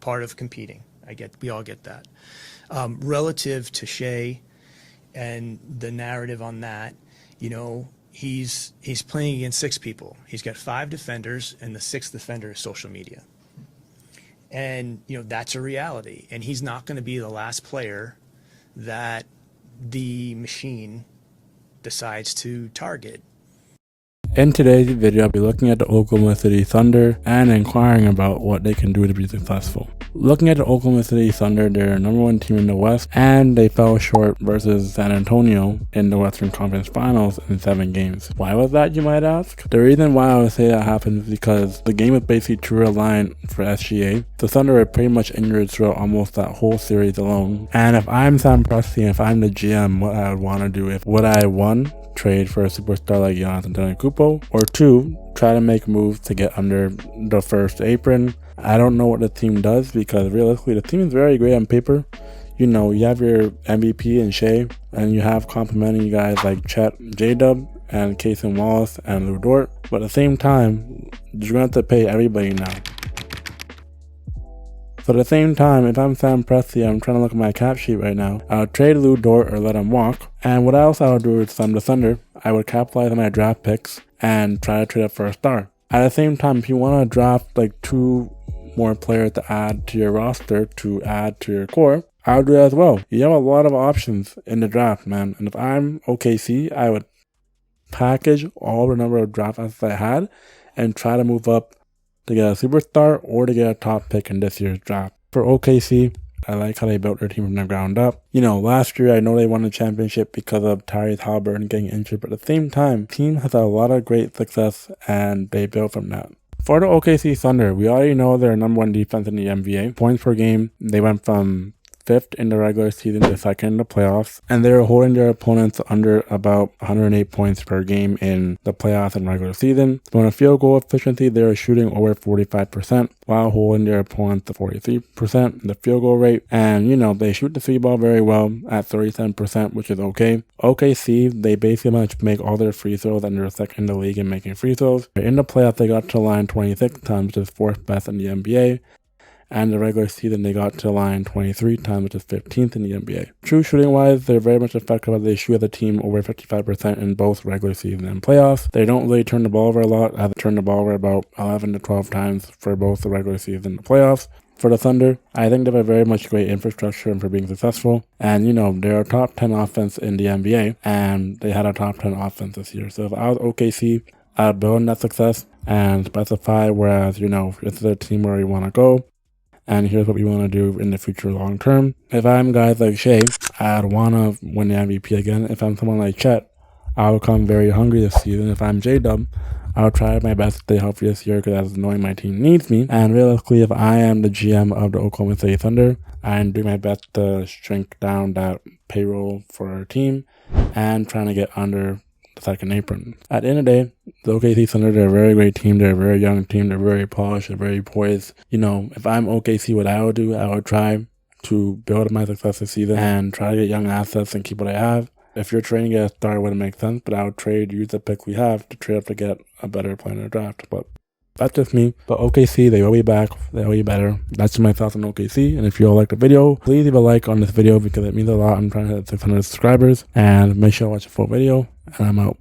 part of competing. We all get that. Relative to Shai and the narrative on that, you know, he's playing against 6 people. He's got 5 defenders, and the 6th defender is social media. And, you know, that's a reality. And he's not going to be the last player that the machine decides to target. In today's video, I'll be looking at the Oklahoma City Thunder and inquiring about what they can do to be successful. Looking at the Oklahoma City Thunder, they're #1 team in the West, and they fell short versus San Antonio in the Western Conference Finals in 7 games. Why was that, you might ask? The reason why I would say that happened is because the game was basically true aligned for SGA. The Thunder were pretty much injured throughout almost that whole series alone. And if I'm Sam Presti and if I'm the GM, what I would want to do is, would I, 1, trade for a superstar like Giannis Antetokounmpo, or 2, try to make moves to get under the first apron. I don't know what the team does, because realistically the team is very great on paper. You know, you have your MVP and Shai, and you have complimenting guys like Chet and J-Dub and Cason Wallace and Lou Dort, but at the same time you're going to have to pay everybody now. So at the same time, if I'm Sam Presti, I'm trying to look at my cap sheet right now, I would trade Lou Dort or let him walk. And what else I would do with the Thunder, I would capitalize on my draft picks and try to trade up for a star. At the same time, if you want to draft like 2 more players to add to your roster, to add to your core, I would do that as well. You have a lot of options in the draft, man. And if I'm OKC, I would package all the number of draft assets I had and try to move up to get a superstar or to get a top pick in this year's draft. For OKC, I like how they built their team from the ground up. You know, last year I know they won the championship because of Tyrese Haliburton getting injured, but at the same time, the team has had a lot of great success and they built from that. For the OKC Thunder, we already know they're #1 defense in the NBA. Points per game, they went from 5th in the regular season to 2nd in the playoffs, and they were holding their opponents under about 108 points per game in the playoffs and regular season. So in a field goal efficiency, they were shooting over 45% while holding their opponents to 43% in the field goal rate. And, you know, they shoot the 3-ball very well at 37%, which is okay. OKC, they basically managed to make all their free throws, and they're 2nd in the league in making free throws. In the playoffs, they got to the line 26 times, which is 4th best in the NBA. And the regular season, they got to the line 23 times, which is 15th in the NBA. True shooting wise, they're very much effective as they shoot as a team over 55% in both regular season and playoffs. They don't really turn the ball over a lot, as they turn the ball over about 11 to 12 times for both the regular season and the playoffs. For the Thunder, I think they have a very much great infrastructure and for being successful. And, you know, they're a top 10 offense in the NBA, and they had a top 10 offense this year. So if I was OKC, I'd build on that success and specify, whereas, you know, this is a team where we want to go, and here's what we want to do in the future long term. If I'm guys like Shai, I'd want to win the MVP again. If I'm someone like Chet, I'll come very hungry this season. If I'm J-Dub, I'll try my best to stay healthy this year, because that's knowing my team needs me. And realistically, if I am the GM of the Oklahoma City Thunder, I'm doing my best to shrink down that payroll for our team and trying to get under the 2nd apron. At the end of the day, the OKC Thunder, they're a very great team. They're a very young team. They're very polished. They're very poised. You know, if I'm OKC, what I would do, I would try to build my success this season and try to get young assets and keep what I have. If you're trading to get a star, it wouldn't make sense, but I would use the pick we have to trade up to get a better player in the draft. But that's just me. But OKC, they will be back. They will be better. That's my thoughts on OKC. And if you all like the video, please leave a like on this video, because it means a lot. I'm trying to hit 600 subscribers. And make sure to watch the full video. And I'm out.